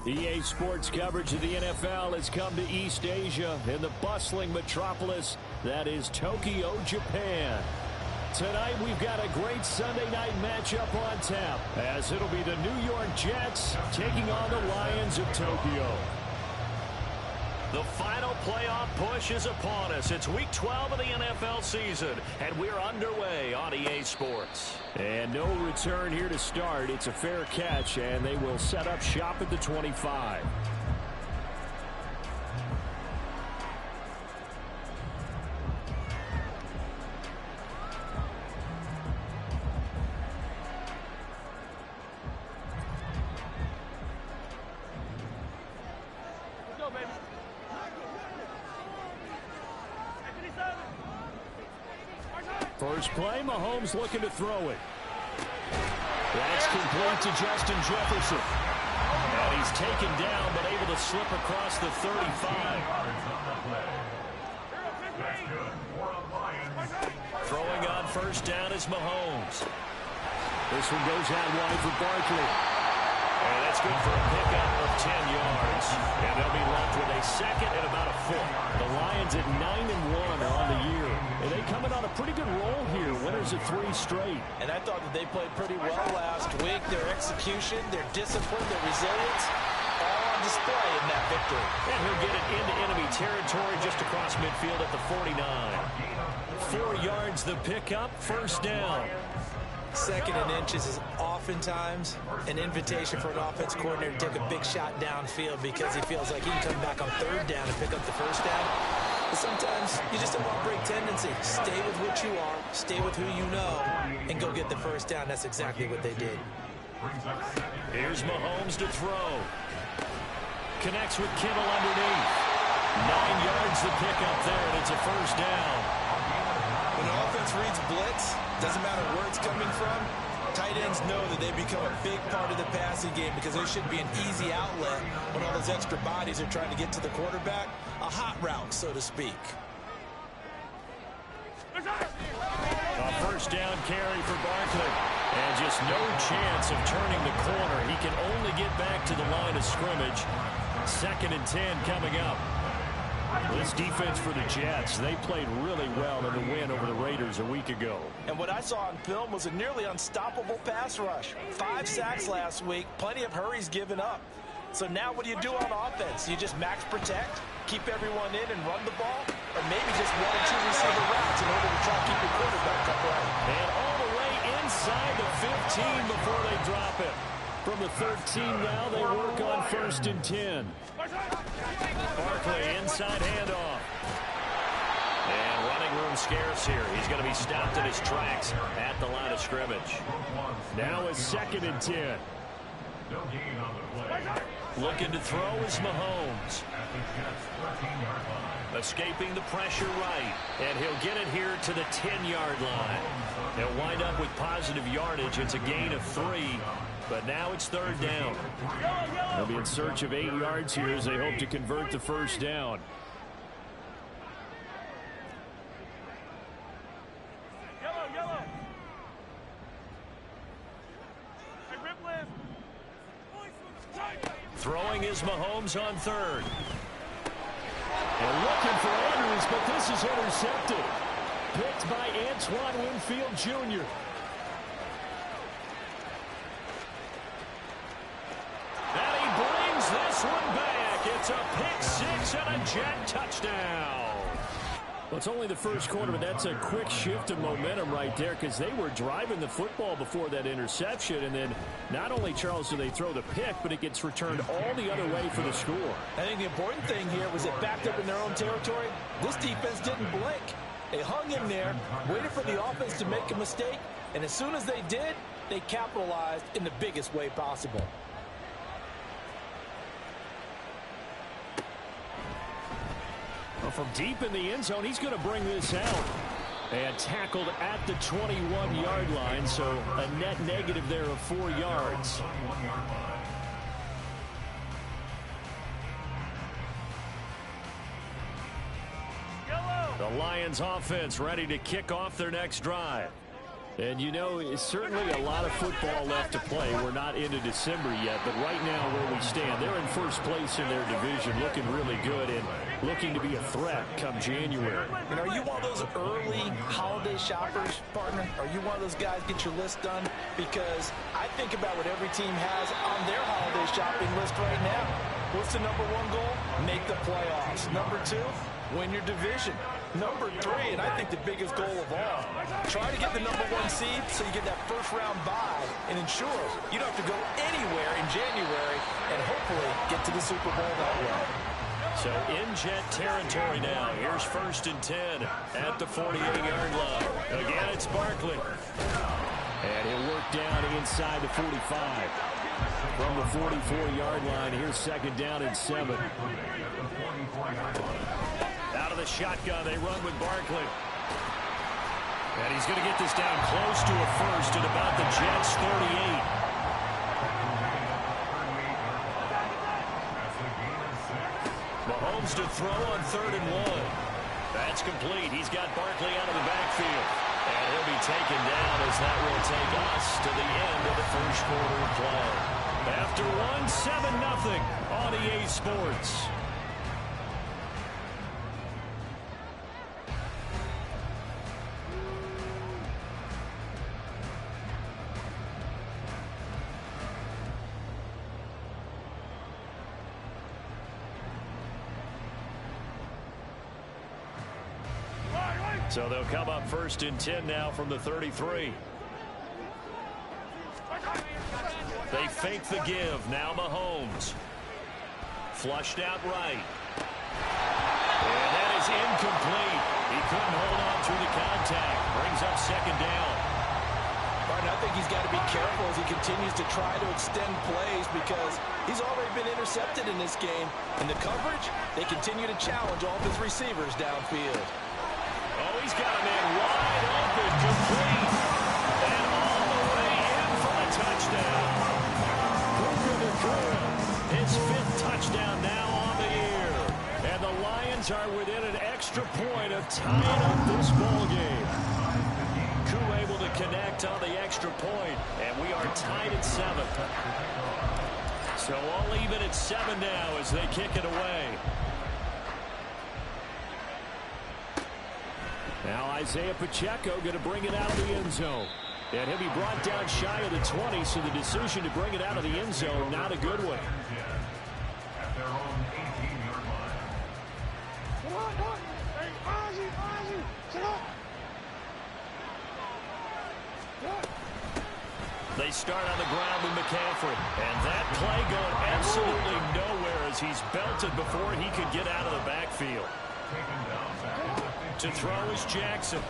EA Sports coverage of the NFL has come to East Asia in the bustling metropolis that is Tokyo, Japan. Tonight we've got a great Sunday night matchup on tap as it'll be the New York Jets taking on the Lions of Tokyo. The final playoff push is upon us. It's Week 12 of the NFL season, and we're underway on EA Sports. And no return here to start. It's a fair catch, and they will set up shop at the 25. First play, Mahomes looking to throw it. That's complete to Justin Jefferson. And he's taken down, but able to slip across the 35. Throwing on first down is Mahomes. This one goes out wide for Barkley. And that's good for a pickup of 10 yards. And they'll be left with a second and about a foot. The Lions at 9-1 on the year. And they coming on a pretty good roll here. Winners of 3 straight. And I thought that they played pretty well last week. Their execution, their discipline, their resilience, all on display in that victory. And he'll get it into enemy territory just across midfield at the 49. 4 yards the pickup, first down. Second and inches is oftentimes an invitation for an offense coordinator to take a big shot downfield because he feels like he can come back on third down and pick up the first down. But sometimes you just don't want to break tendency. Stay with what you are, stay with who you know, and go get the first down. That's exactly what they did. Here's Mahomes to throw. Connects with Kittle underneath. 9 yards the pickup there, and it's a first down. When an offense reads blitz, doesn't matter where it's coming from, tight ends know that they become a big part of the passing game because there should be an easy outlet when all those extra bodies are trying to get to the quarterback. A hot route, so to speak. A first down carry for Barkley. And just no chance of turning the corner. He can only get back to the line of scrimmage. 2nd and 10 coming up. This defense for the Jets, they played really well in the win over the Raiders a week ago. And what I saw on film was a nearly unstoppable pass rush. 5 sacks last week, plenty of hurries given up. So now what do you do on offense? You just max protect, keep everyone in and run the ball, or maybe just 1 or 2 receiver routes in order to try to keep your quarterback upright. And all the way inside the 15 before they drop it. From the 13 now, they work on 1st and 10. Barkley inside handoff. And running room scarce here. He's going to be stopped in his tracks at the line of scrimmage. Now it's 2nd and 10. Looking to throw is Mahomes. Escaping the pressure right. And he'll get it here to the 10-yard line. They'll wind up with positive yardage. It's a gain of 3. But now it's 3rd down. They'll be in search of 8 yards here as they hope to convert the first down. Throwing is Mahomes on 3rd. And looking for Andrews, but this is intercepted. Picked by Antoine Winfield Jr. This one back. It's a pick 6 and a Jet touchdown. Well, it's only the first quarter, but that's a quick shift of momentum right there because they were driving the football before that interception. And then not only, Charles, do they throw the pick, but it gets returned all the other way for the score. I think the important thing here was it backed up in their own territory. This defense didn't blink. They hung in there, waited for the offense to make a mistake, and as soon as they did, they capitalized in the biggest way possible. Well, from deep in the end zone, he's going to bring this out. And tackled at the 21-yard line, so a net negative there of 4 yards. The Lions offense ready to kick off their next drive. And, you know, it's certainly a lot of football left to play. We're not into December yet, but right now where we stand, they're in first place in their division, looking really good and looking to be a threat come January. And are you one of those early holiday shoppers, partner? Are you one of those guys get your list done? Because I think about what every team has on their holiday shopping list right now. What's the number one goal? Make the playoffs. Number two, win your division. Number three, and I think the biggest goal of all, try to get the number one seed so you get that first round bye and ensure you don't have to go anywhere in January and hopefully get to the Super Bowl that way. So in Jet territory now. Here's 1st and 10 at the 48-yard line. Again, it's Barkley. And he'll work down inside the 45. From the 44-yard line, here's 2nd down and 7. Out of the shotgun, they run with Barkley. And he's going to get this down close to a first at about the Jets' 38. Mahomes to throw on 3rd and 1. That's complete. He's got Barkley out of the backfield. And he'll be taken down as that will take us to the end of the first quarter of play. After 7-0 on EA Sports. So they'll come up 1st and 10 now from the 33. They fake the give. Now Mahomes. Flushed out right. And that is incomplete. He couldn't hold on through the contact. Brings up 2nd down. Right, I think he's got to be careful as he continues to try to extend plays because he's already been intercepted in this game. And the coverage, they continue to challenge all of his receivers downfield. Oh, he's got a man wide open, complete, and all the way in for a touchdown. His 5th touchdown now on the year. And the Lions are within an extra point of tying up this ball game. Koo able to connect on the extra point, and we are tied at 7. So all even at 7 now as they kick it away. Now Isaiah Pacheco going to bring it out of the end zone. And he'll be brought down shy of the 20, so the decision to bring it out of the end zone, not a good one. They start on the ground with McCaffrey. And that play going absolutely nowhere as he's belted before he could get out of the backfield. To throw is Jackson.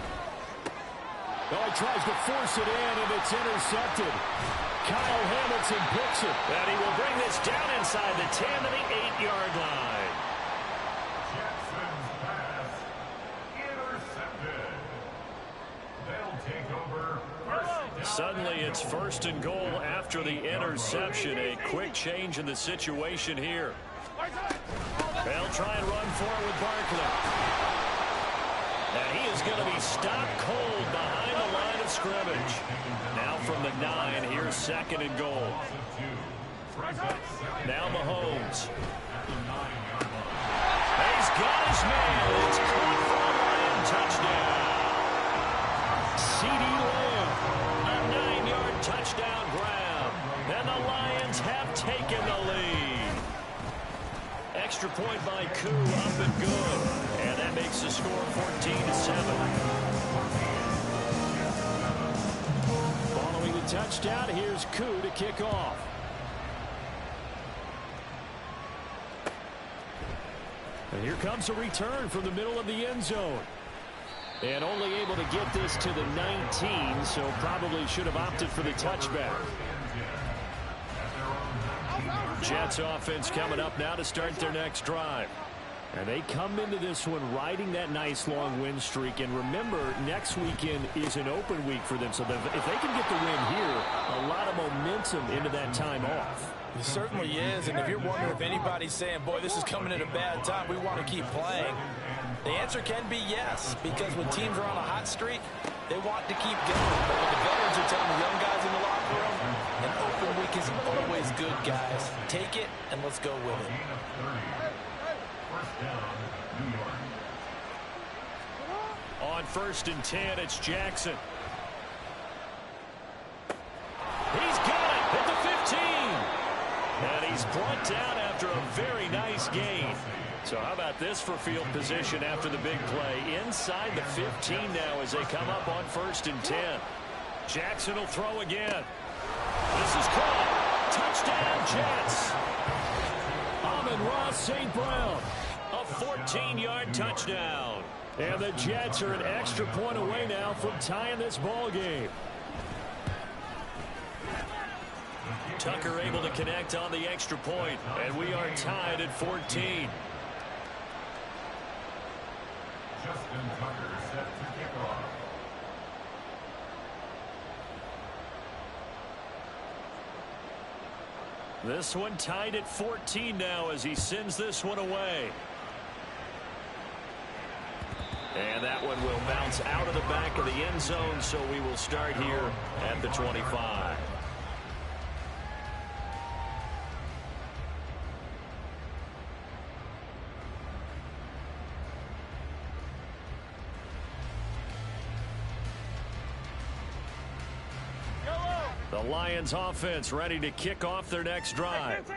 Oh, he tries to force it in, and it's intercepted. Kyle Hamilton picks it. And he will bring this down inside the 10 to the 8-yard line. Jackson's pass intercepted. They'll take over first down. Suddenly it's 1st and goal after the interception. A quick change in the situation here. They'll try and run for it with Barkley. And he is going to be stopped cold behind the line of scrimmage. Now from the 9, here's 2nd and goal. Now Mahomes. He's got his man. It's caught for a Lion touchdown. CeeDee Lamb, a 9-yard touchdown grab. And the Lions have taken the lead. Extra point by Koo, up and good. And that makes the score 14-7. Following the touchdown, here's Koo to kick off. And here comes a return from the middle of the end zone. And only able to get this to the 19, so probably should have opted for the touchback. Jets offense coming up now to start their next drive. And they come into this one riding that nice long win streak. And remember, next weekend is an open week for them. So if they can get the win here, a lot of momentum into that time off. It certainly is. And if you're wondering if anybody's saying, boy, this is coming at a bad time, we want to keep playing, the answer can be yes. Because when teams are on a hot streak, They want to keep going. But when the veterans are telling the young guys in the locker room, an open week is always good, guys. Take it, and let's go with it. First down, New York. On 1st and 10, it's Jackson. He's got it at the 15. And he's brought down after a very nice gain. So how about this for field position after the big play? Inside the 15 now as they come up on 1st and 10. Jackson will throw again. This is caught. Touchdown, Jets. Amon-Ra St. Brown. A 14-yard touchdown. And the Jets are an extra point away now from tying this ball game. Tucker able to connect on the extra point, and we are tied at 14. Justin Tucker set to kick off. This one tied at 14 now as he sends this one away. And that one will bounce out of the back of the end zone, so we will start here at the 25. The Lions offense ready to kick off their next drive.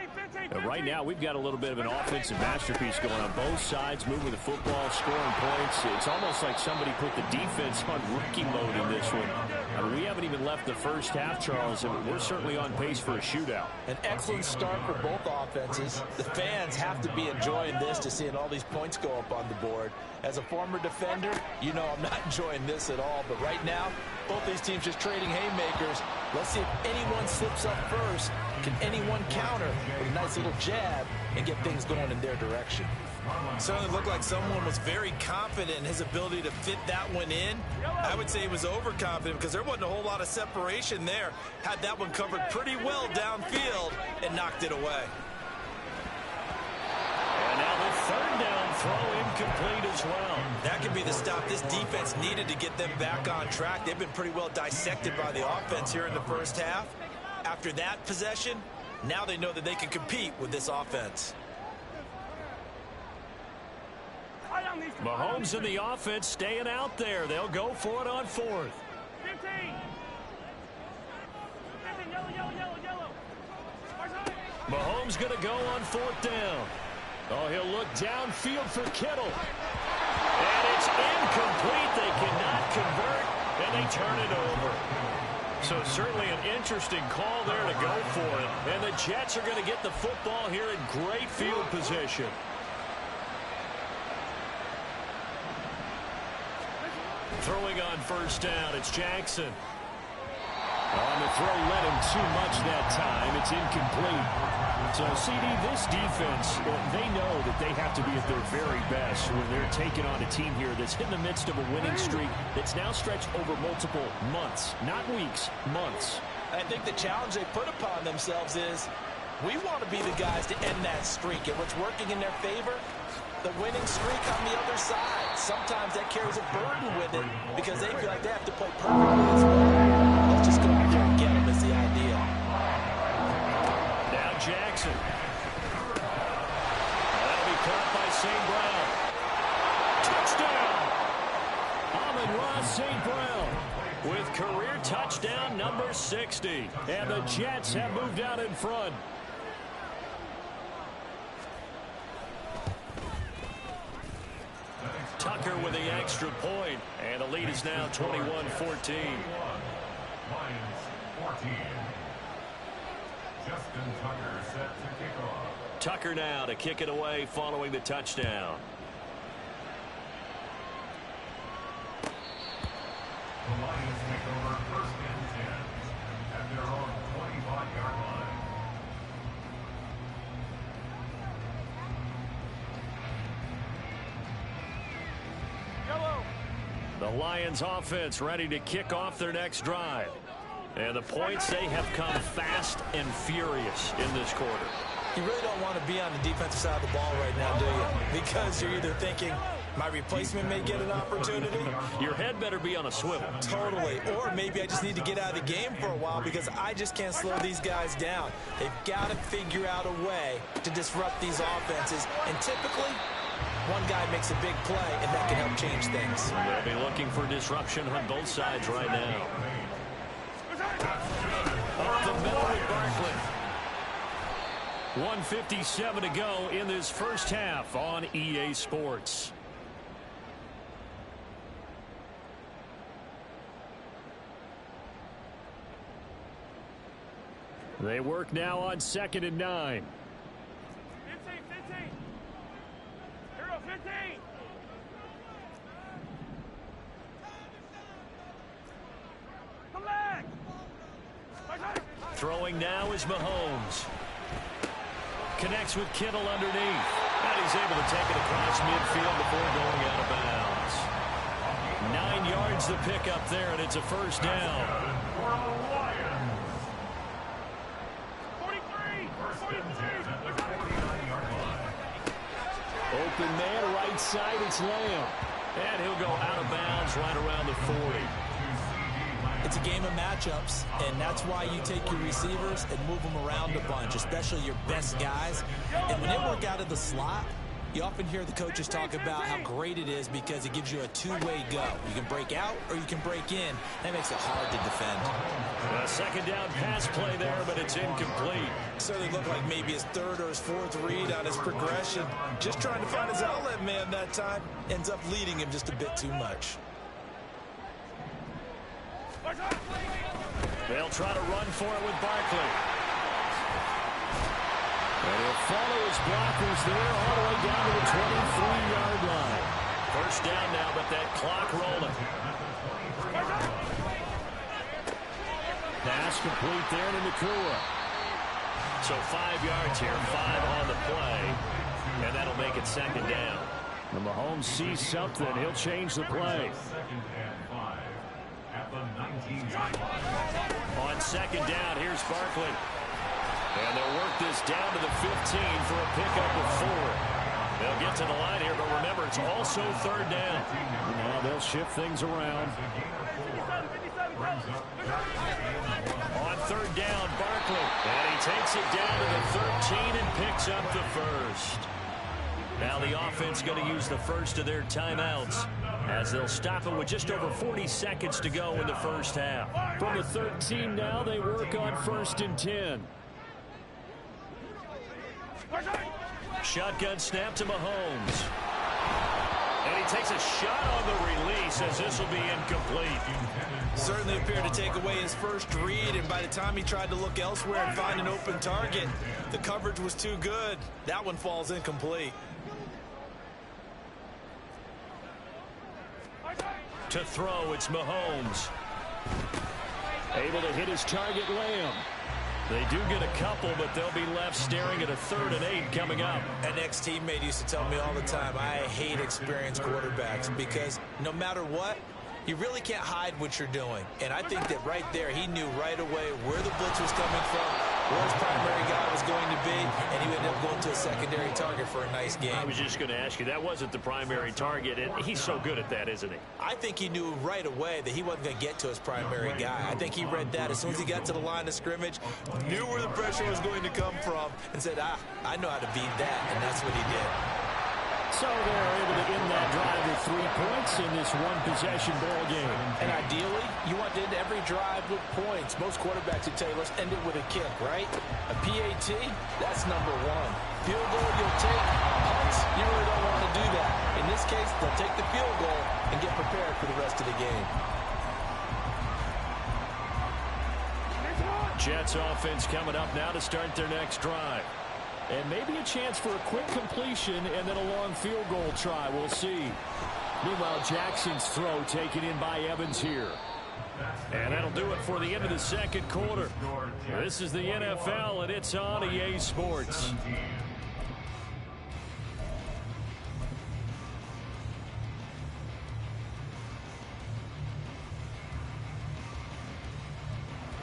And right now we've got a little bit of an offensive masterpiece going on both sides, moving the football, scoring points. It's almost like somebody put the defense on rookie mode in this one. I mean, we haven't even left the first half, Charles, and we're certainly on pace for a shootout. An excellent start for both offenses. The fans have to be enjoying this to seeing all these points go up on the board. As a former defender, you know I'm not enjoying this at all. But right now, both these teams just trading haymakers. Let's see if anyone slips up first. Can anyone counter with a nice little jab and get things going in their direction? Certainly looked like someone was very confident in his ability to fit that one in. I would say he was overconfident because there wasn't a whole lot of separation there. Had that one covered pretty well downfield and knocked it away. And now the third down throw incomplete as well. That could be the stop this defense needed to get them back on track. They've been pretty well dissected by the offense here in the first half. After that possession, now they know that they can compete with this offense. Mahomes and the offense staying out there. They'll go for it on 4th. 15. Yellow. Mahomes going to go on 4th down. Oh, he'll look downfield for Kittle. And it's incomplete. They cannot convert, and they turn it over. So certainly an interesting call there to go for it. And the Jets are going to get the football here in great field position. Throwing on 1st down, it's Jackson. On the throw, led him too much that time. It's incomplete. So, CD, this defense, they know that they have to be at their very best when they're taking on a team here that's in the midst of a winning streak that's now stretched over multiple months, not weeks, months. I think the challenge they put upon themselves is we want to be the guys to end that streak. And what's working in their favor? The winning streak on the other side. Sometimes that carries a burden with it because they feel like they have to play perfectly as well. Let's just go out there and get them is the idea. Now Jackson. That'll be caught by St. Brown. Touchdown! Amon-Ra St. Brown with career touchdown number 60. And the Jets have moved out in front. Tucker with the extra point, and the lead is now 21-14. Lions 14. Justin Tucker set to kick off. Tucker now to kick it away following the touchdown. The Lions take over 1st and 10 at their own 25-yard line. The Lions offense ready to kick off their next drive. And the points, they have come fast and furious in this quarter. You really don't want to be on the defensive side of the ball right now, do you? Because you're either thinking, My replacement may get an opportunity. Your head better be on a swivel. Totally. Or maybe I just need to get out of the game for a while because I just can't slow these guys down. They've got to figure out a way to disrupt these offenses. And typically, one guy makes a big play, and that can help change things. They'll be looking for disruption on both sides right now. Up the middle with Barkley. 1:57 to go in this first half on EA Sports. They work now on 2nd and 9. 15. Hero 15. Come back. Throwing now is Mahomes. Connects with Kittle underneath. And he's able to take it across midfield before going out of bounds. 9 yards to pick up there, and it's a first down. 43. Open man, right side, it's Lamb. And he'll go out of bounds right around the 40. It's a game of matchups, and that's why you take your receivers and move them around a bunch, especially your best guys. And when they work out of the slot, you often hear the coaches talk about how great it is because it gives you a two-way go. You can break out or you can break in. That makes it hard to defend. A second down pass play there, but it's incomplete. Certainly looked like maybe his third or his fourth read on his progression. Just trying to find his outlet man that time. Ends up leading him just a bit too much. They'll try to run for it with Barkley. And he'll follow his blockers there all the way down to the 23-yard line. First down now, but that clock rolling. Pass complete there to Nakua. So 5 yards here, 5 on the play. And that'll make it second down. And Mahomes sees something. He'll change the play. On second down, here's Barkley. And they'll work this down to the 15 for a pickup of 4. They'll get to the line here, but remember, it's also third down. Now they'll shift things around. On third down, Barkley. And he takes it down to the 13 and picks up the first. Now the offense going to use the first of their timeouts as they'll stop it with just over 40 seconds to go in the first half. From the 13 now, they work on 1st and 10. Shotgun snap to Mahomes. And he takes a shot on the release as this will be incomplete. Certainly appeared to take away his first read, and by the time he tried to look elsewhere and find an open target, the coverage was too good. That one falls incomplete. To throw, it's Mahomes. Able to hit his target, Lamb. They do get a couple, but they'll be left staring at a 3rd and 8 coming up. An ex-teammate used to tell me all the time, I hate experienced quarterbacks because no matter what, you really can't hide what you're doing. And I think that right there, he knew right away where the blitz was coming from, where his primary guy was going to be, and he ended up going to a secondary target for a nice game. I was just going to ask you, that wasn't the primary target, and he's so good at that, isn't he? I think he knew right away that he wasn't going to get to his primary guy. I think he read that as soon as he got to the line of scrimmage, knew where the pressure was going to come from, and said, I know how to beat that, and that's what he did. So they're able to end that drive with 3 points in this one-possession ball game. And ideally, you want to end every drive with points. Most quarterbacks would tell you, let's end it with a kick, right? A PAT, that's number 1. Field goal, you'll take. Punts, you really don't want to do that. In this case, they'll take the field goal and get prepared for the rest of the game. Jets offense coming up now to start their next drive. And maybe a chance for a quick completion and then a long field goal try. We'll see. Meanwhile, Jackson's throw taken in by Evans here. And that'll do it for the end of the second quarter. This is the NFL, and it's on EA Sports.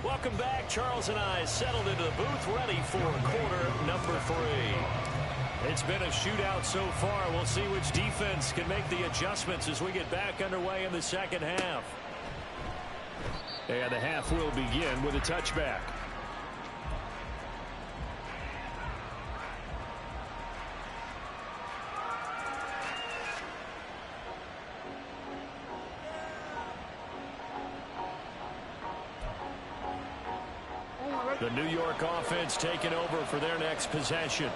Welcome back. Charles and I settled into the booth, ready for quarter number 3. It's been a shootout so far. We'll see which defense can make the adjustments as we get back underway in the second half. And the half will begin with a touchback. The New York offense taking over for their next possession.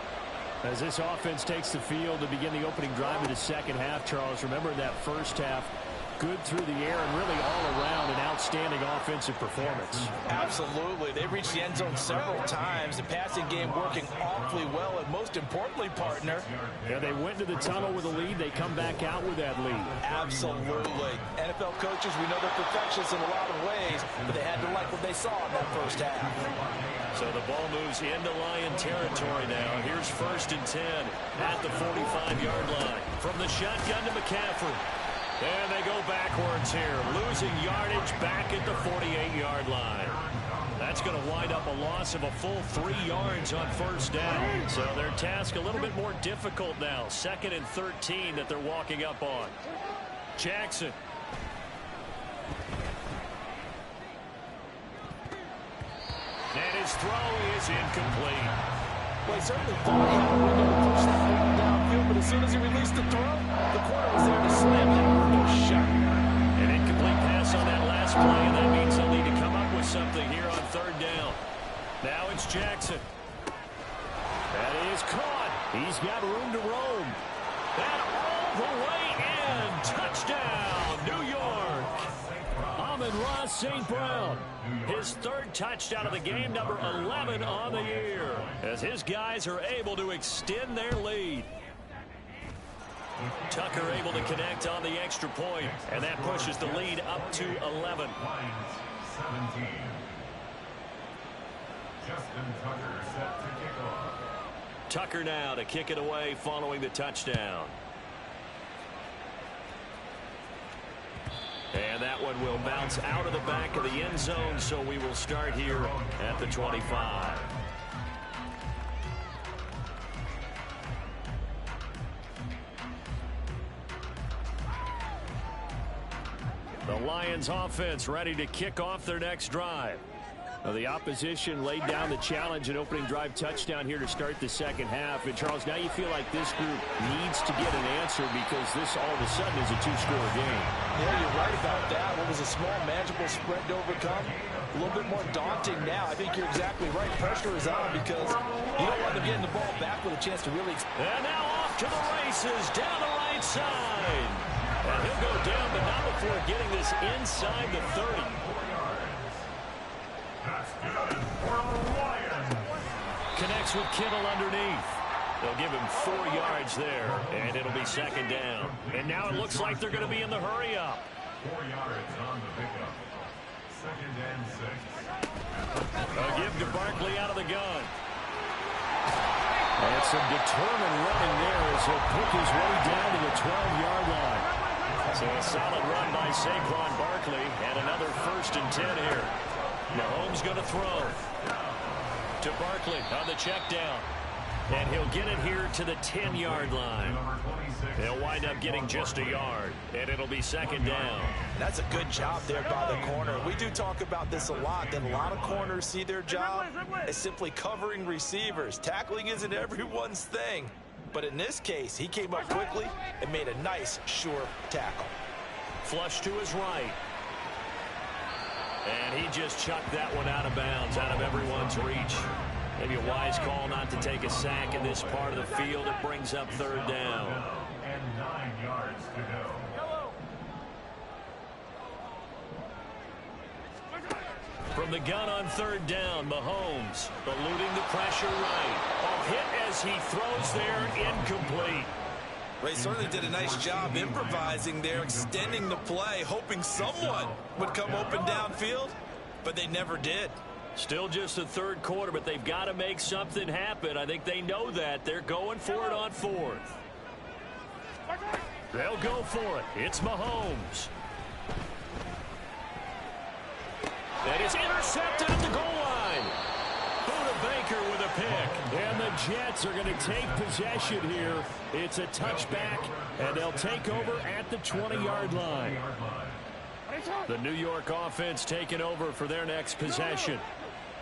As this offense takes the field to begin the opening drive of the second half, Charles, remember that first half, good through the air and really all around an outstanding offensive performance. Absolutely. They reached the end zone several times. The passing game working awfully well, and most importantly, partner. Yeah, they went to the tunnel with a lead. They come back out with that lead. Absolutely. NFL coaches, we know they're perfectionists in a lot of ways, but they had to like what they saw in that first half. So the ball moves into Lion territory now. Here's 1st and 10 at the 45-yard line. From the shotgun to McCaffrey. And they go backwards here, losing yardage back at the 48-yard line. That's going to wind up a loss of a full 3 yards on 1st down. So their task a little bit more difficult now. 2nd and 13 that they're walking up on. Jackson. And his throw is incomplete. Well, he certainly thought he had a window to push that ball downfield, but as soon as he released the throw, the corner was there to slam that window shut. An incomplete pass on that last play, and that means they'll need to come up with something here on 3rd down. Now it's Jackson. That is caught. He's got room to roam. And all the way in. Touchdown, New York. Amon-Ra St. Brown. His 3rd touchdown of the game, number 11 on the year, as his guys are able to extend their lead. Tucker able to connect on the extra point, and that pushes the lead up to 11. Lions 17. Justin Tucker set to kick off. Tucker now to kick it away following the touchdown. And that one will bounce out of the back of the end zone, so we will start here at the 25. The Lions offense ready to kick off their next drive. The opposition laid down the challenge and opening drive touchdown here to start the second half. And, Charles, now you feel like this group needs to get an answer because this all of a sudden is a 2-score game. Yeah, you're right about that. What was a small, manageable spread to overcome, a little bit more daunting now. I think you're exactly right. Pressure is on because you don't want them getting the ball back with a chance to really... And now off to the races down the right side. And he'll go down, but not before getting this inside the 30. That's good for the Lions. Connects with Kittle underneath. They'll give him 4 yards there, and it'll be 2nd down. And now it looks like they're going to be in the hurry-up. 4 yards on the pickup. 2nd and 6. A give to Barkley out of the gun. And some determined running there as he'll pick his way down to the 12-yard line. So a solid run by Saquon Barkley, and another 1st and 10 here. Mahomes going to throw to Barkley on the check down. And he'll get it here to the 10-yard line. They'll wind up getting just a yard, and it'll be 2nd down. That's a good job there by the corner. We do talk about this a lot, that a lot of corners see their job as simply covering receivers. Tackling isn't everyone's thing. But in this case, he came up quickly and made a nice, sure tackle. Flush to his right. And he just chucked that one out of bounds, out of everyone's reach. Maybe a wise call not to take a sack in this part of the field. It brings up 3rd down. And 9 yards to go. From the gun on 3rd down, Mahomes eluding the pressure right. A hit as he throws there, incomplete. Ray certainly did a nice job improvising there, extending the play, hoping someone would come open downfield, but they never did. Still just the 3rd quarter, but they've got to make something happen. I think they know that. They're going for it on 4th. They'll go for it. It's Mahomes. That is intercepted at the goal line. Buda Baker Tucker with a pick. And the Jets are going to take possession here. It's a touchback, and they'll take over at the 20-yard line. The New York offense taking over for their next possession.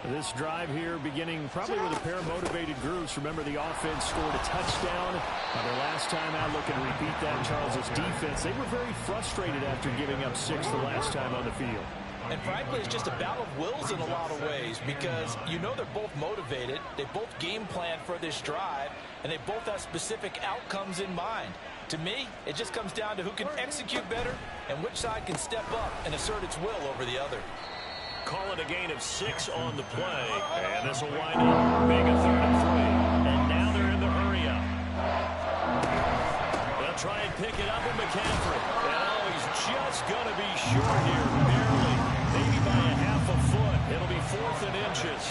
This drive here beginning probably with a pair of motivated groups. Remember, the offense scored a touchdown. Their last time out, looking to repeat that. Charles's defense, they were very frustrated after giving up 6 the last time on the field. And frankly, it's just a battle of wills in a lot of ways because you know they're both motivated. They both game plan for this drive, and they both have specific outcomes in mind. To me, it just comes down to who can execute better and which side can step up and assert its will over the other. Call it a gain of 6 on the play, and this will wind up being a 3rd and 3. And now they're in the hurry up. They'll try and pick it up with McCaffrey. And oh, he's just going to be short here, barely. Maybe by a half a foot. It'll be 4th and inches.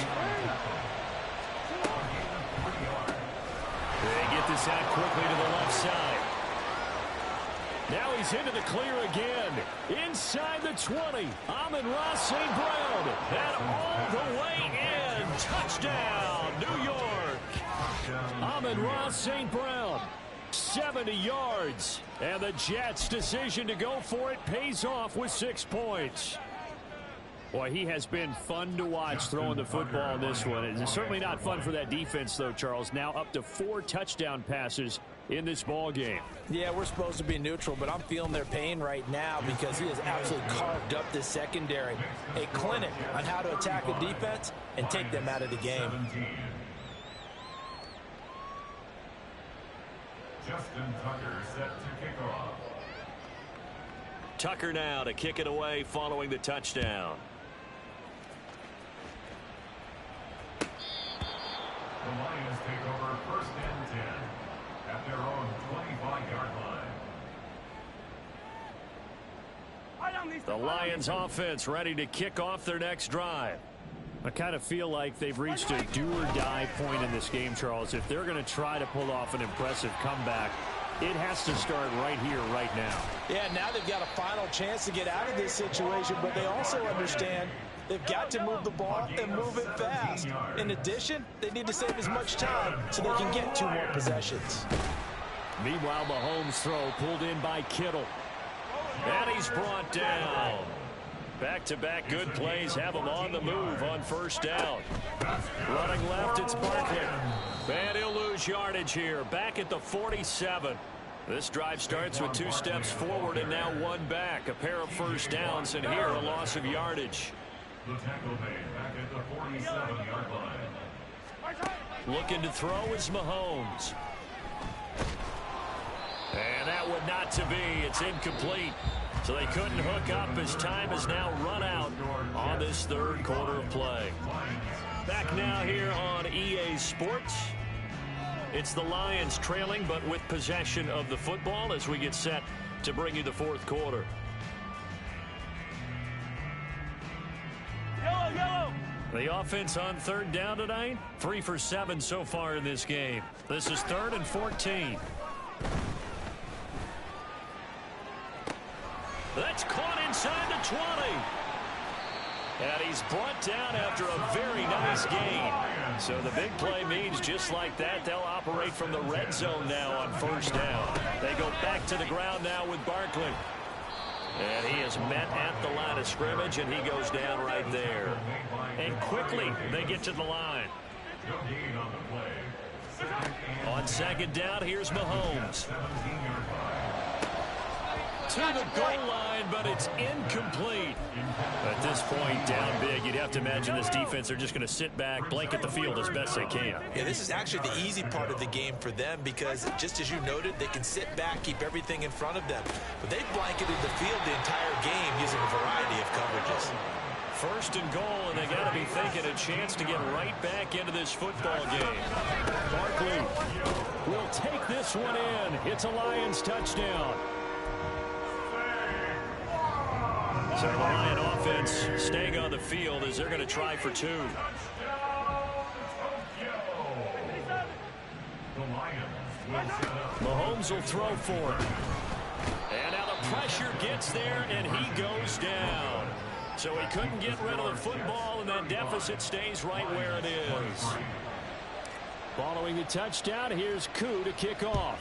They get this out quickly to the left side. Now he's into the clear again. Inside the 20. Amon-Ra St. Brown. And all the way in. Touchdown, New York. Amon-Ra St. Brown. 70 yards. And the Jets' decision to go for it pays off with 6 points. Boy, he has been fun to watch throwing the football in this one. It's certainly not fun for that defense, though, Charles. Now up to 4 touchdown passes in this ball game. Yeah, we're supposed to be neutral, but I'm feeling their pain right now because he has absolutely carved up this secondary. A clinic on how to attack a defense and take them out of the game. Justin Tucker set to kick off. Tucker now to kick it away following the touchdown. The Lions take over 1st and 10 at their own 25-yard line. The Lions offense ready to kick off their next drive. I kind of feel like they've reached a do-or-die point in this game, Charles. If they're going to try to pull off an impressive comeback, it has to start right here, right now. Yeah, now they've got a final chance to get out of this situation, but they also understand they've got to move the ball and move it fast. In addition, they need to save as much time so they can get 2 more possessions. Meanwhile, Mahomes' throw pulled in by Kittle. And he's brought down. Back-to-back good plays have him on the move on 1st down. Running left, it's Barkley. And he'll lose yardage here. Back at the 47. This drive starts with 2 steps forward and now 1 back. A pair of 1st downs, and here a loss of yardage. The tackle made back at the 47-yard line. Looking to throw is Mahomes. And that would not to be. It's incomplete. So they couldn't hook up as time has now run out on this 3rd quarter of play. Back now here on EA Sports. It's the Lions trailing, but with possession of the football as we get set to bring you the 4th quarter. Yellow. The offense on 3rd down tonight, 3 for 7 so far in this game. This is 3rd and 14. That's caught inside the 20. And he's brought down after a very nice gain. So the big play means just like that, they'll operate from the red zone now on 1st down. They go back to the ground now with Barkley. And he is met at the line of scrimmage, and he goes down right there. And quickly, they get to the line. On 2nd down, here's Mahomes. To the goal line, but it's incomplete. At this point, down big, you'd have to imagine this defense, they're just going to sit back, blanket the field as best they can. Yeah, this is actually the easy part of the game for them because, just as you noted, they can sit back, keep everything in front of them. But they've blanketed the field the entire game using a variety of coverages. 1st and goal, and they got to be thinking a chance to get right back into this football game. Barkley will take this one in. It's a Lions touchdown. So the Lion offense staying on the field as they're going to try for 2. Mahomes will throw for it. And now the pressure gets there, and he goes down. So he couldn't get rid of the football, and that deficit stays right where it is. Following the touchdown, here's Koo to kick off.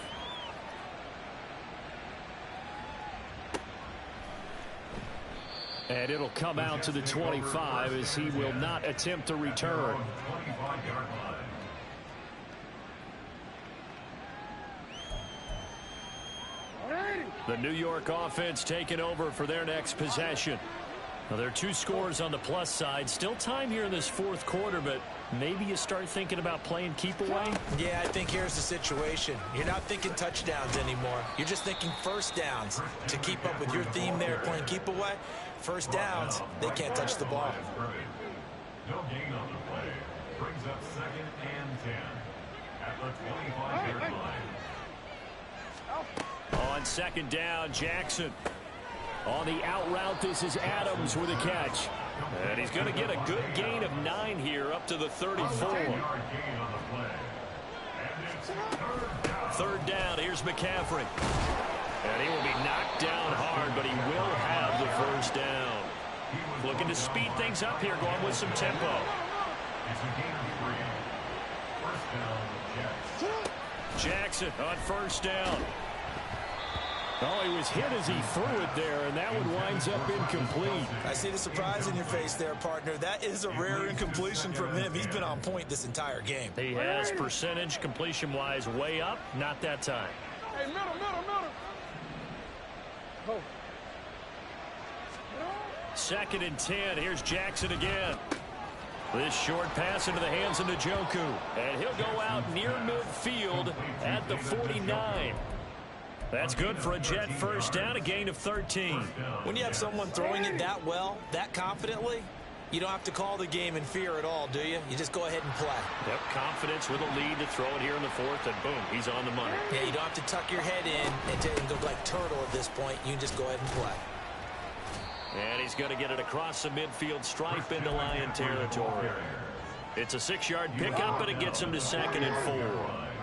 And it'll come out to the 25 as he will not attempt to return. The New York offense taking over for their next possession. Now, there are 2 scores on the plus side. Still time here in this fourth quarter, but maybe you start thinking about playing keep away? Yeah, I think here's the situation. You're not thinking touchdowns anymore. You're just thinking first downs. To keep up with your theme there, playing keep away, first downs, they can't touch the ball. No gain on the play. Brings up 2nd and 10 at the 25-yard line. On 2nd down, Jackson. On the out route, this is Adams with a catch. And he's going to get a good gain of 9 here, up to the 34. 3rd down, here's McCaffrey. And he will be knocked down hard, but he will have the first down. Looking to speed things up here, going with some tempo. Jackson on 1st down. Oh, he was hit as he threw it there, and that one winds up incomplete. I see the surprise in your face there, partner. That is a rare incompletion from him. He's been on point this entire game. He has percentage completion-wise way up. Not that time. Hey, middle. Oh. 2nd and 10. Here's Jackson again. This short pass into the hands of Njoku. And he'll go out near midfield at the 49. That's good for a Jet first down, a gain of 13. When you have someone throwing it that well, that confidently, you don't have to call the game in fear at all, do you? You just go ahead and play. Yep, confidence with a lead to throw it here in the 4th, and boom, he's on the money. Yeah, you don't have to tuck your head in and go like turtle at this point. You can just go ahead and play. And he's going to get it across the midfield stripe into Lion territory. It's a 6-yard pickup, and it gets him to 2nd and 4.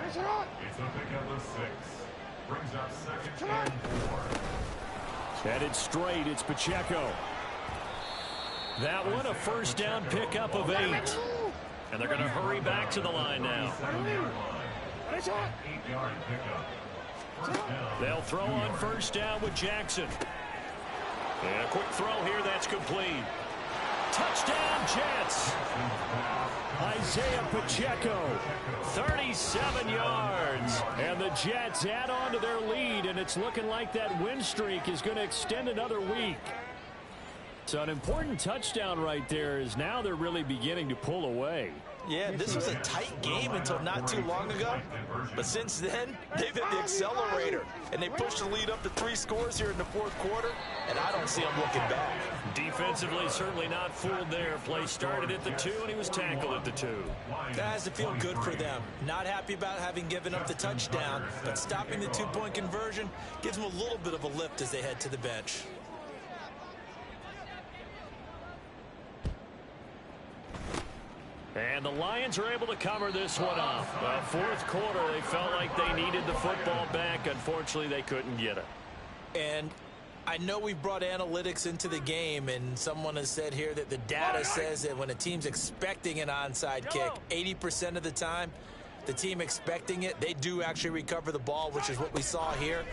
It's a pickup of 6. Brings up 2nd and 4. Headed straight, it's Pacheco. That one, a first down pickup of 8. And they're going to hurry back to the line now. 8-yard pickup. They'll throw on first down with Jackson. And a quick throw here, that's complete. Touchdown, Jets. Isaiah Pacheco, 37 yards. And the Jets add on to their lead, and it's looking like that win streak is going to extend another week. So an important touchdown right there is now they're really beginning to pull away. Yeah, this was a tight game until not too long ago. But since then, they've hit the accelerator. And they pushed the lead up to 3 scores here in the 4th quarter. And I don't see them looking back. Defensively, certainly not fooled there. Play started at the 2, and he was tackled at the 2. That has to feel good for them. Not happy about having given up the touchdown, but stopping the 2-point conversion gives them a little bit of a lift as they head to the bench. And the Lions are able to cover this one up. 4th quarter, they felt like they needed the football back. Unfortunately, they couldn't get it. And I know we brought analytics into the game, and someone has said here that the data says that when a team's expecting an onside kick, 80% of the time, the team expecting it, they do actually recover the ball, which is what we saw here.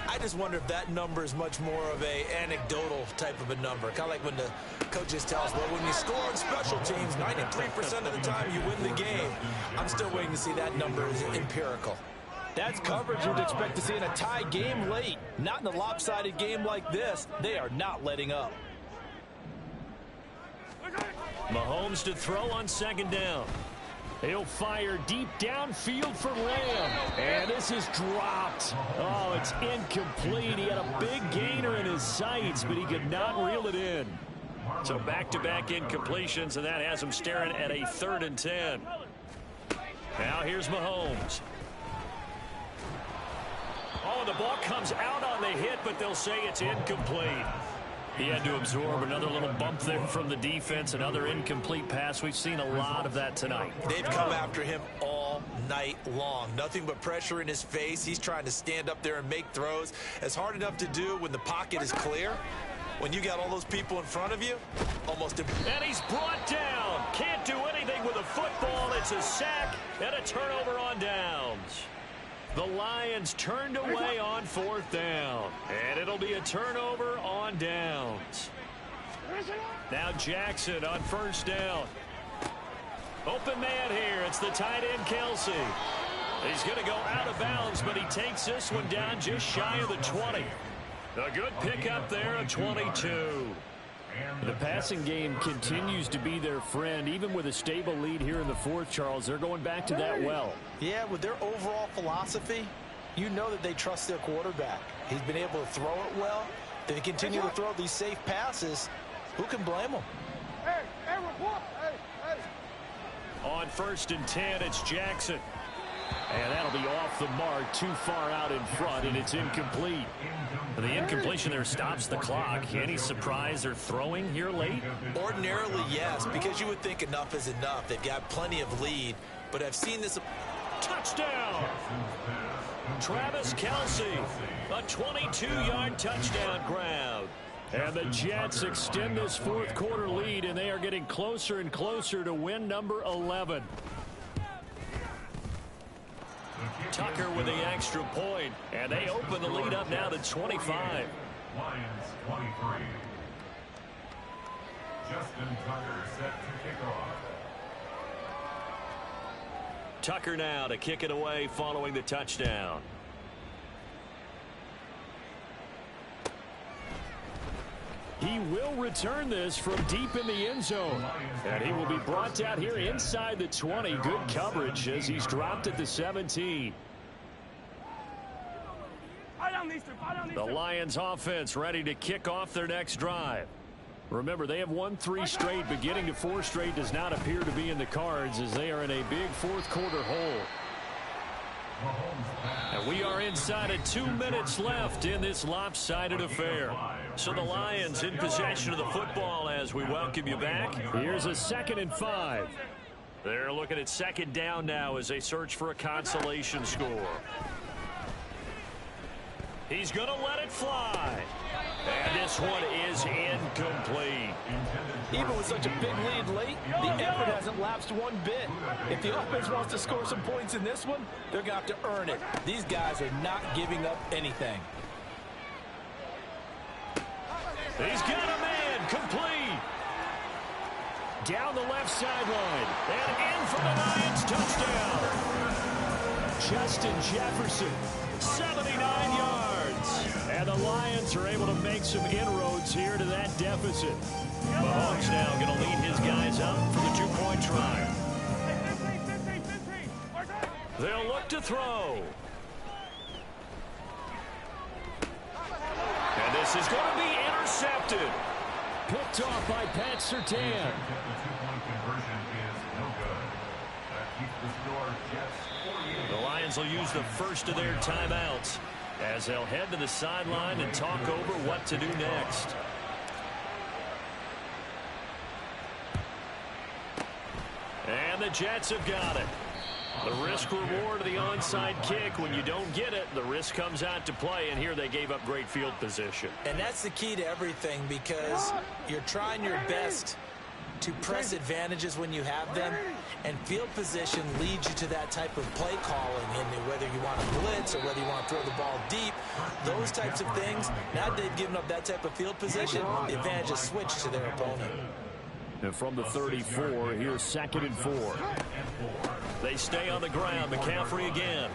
I just wonder if that number is much more of a anecdotal type of a number. Kind of like when the coaches tell us, well, when you score on special teams, 93% of the time you win the game. I'm still waiting to see that number is empirical. That's coverage you'd expect to see in a tie game late. Not in a lopsided game like this. They are not letting up. Mahomes to throw on 2nd down. He'll fire deep downfield for Lamb. And this is dropped. Oh, it's incomplete. He had a big gainer in his sights, but he could not reel it in. So back-to-back incompletions, and that has him staring at a 3rd and 10. Now here's Mahomes. Oh, the ball comes out on the hit, but they'll say it's incomplete. He had to absorb another little bump there from the defense, another incomplete pass. We've seen a lot of that tonight. They've come after him all night long. Nothing but pressure in his face. He's trying to stand up there and make throws. It's hard enough to do when the pocket is clear. when you got all those people in front of you, almost impossible. And he's brought down. Can't do anything with a football. It's a sack and a turnover on downs. The Lions turned away on 4th down. And it'll be a turnover on downs. Now Jackson on 1st down. Open man here. It's the tight end, Kelsey. He's going to go out of bounds, but he takes this one down just shy of the 20. A good pickup there, a 22. The passing game continues to be their friend, even with a stable lead here in the 4th, Charles. They're going back to that well. Yeah, with their overall philosophy, you know that they trust their quarterback. He's been able to throw it well. They continue to throw these safe passes. Who can blame them? On 1st and 10, it's Jackson. And that'll be off the mark, too far out in front, and it's incomplete. The incompletion there stops the clock. Any surprise they're throwing here late? Ordinarily, yes, because you would think enough is enough. They've got plenty of lead, but I've seen this. Touchdown! Travis Kelce, a 22-yard touchdown grab. And the Jets extend this 4th quarter lead, and they are getting closer and closer to win number 11. Tucker with the extra point, and they open the lead up now to 25. Lions 23. Justin Tucker set to kick off. Tucker now to kick it away following the touchdown. He will return this from deep in the end zone. And he will be brought down here inside the 20. Good coverage as he's dropped at the 17. The Lions offense ready to kick off their next drive. Remember, they have won 3 straight, but getting to 4 straight does not appear to be in the cards as they are in a big 4th quarter hole. And we are inside of 2 minutes left in this lopsided affair. So the Lions in possession of the football as we welcome you back. Here's a 2nd and 5. They're looking at 2nd down now as they search for a consolation score. He's going to let it fly. And this one is incomplete. Even with such a big lead late, the effort hasn't lapsed one bit. If the offense wants to score some points in this one, they're going to have to earn it. These guys are not giving up anything. He's got a man, complete. Down the left sideline, and in for the Lions touchdown. Justin Jefferson, 79 yards. And the Lions are able to make some inroads here to that deficit. Mahomes now going to lead his guys up for the 2-point try. They'll look to throw. And this is going to be intercepted. Picked off by Pat Surtain. The 2-point conversion is no good. That keeps the score Jets 48. The Lions will use the first of their timeouts as they'll head to the sideline and talk over what to do next. And the Jets have got it. The risk reward of the onside kick. When you don't get it, the risk comes out to play, and here they gave up great field position. And that's the key to everything, because you're trying your best to press advantages when you have them, and field position leads you to that type of play calling, and whether you want to blitz or whether you want to throw the ball deep, those types of things. Now that they've given up that type of field position, the advantage is switched to their opponent. And from the 34, here's 2nd and 4. They stay on the ground. McCaffrey again.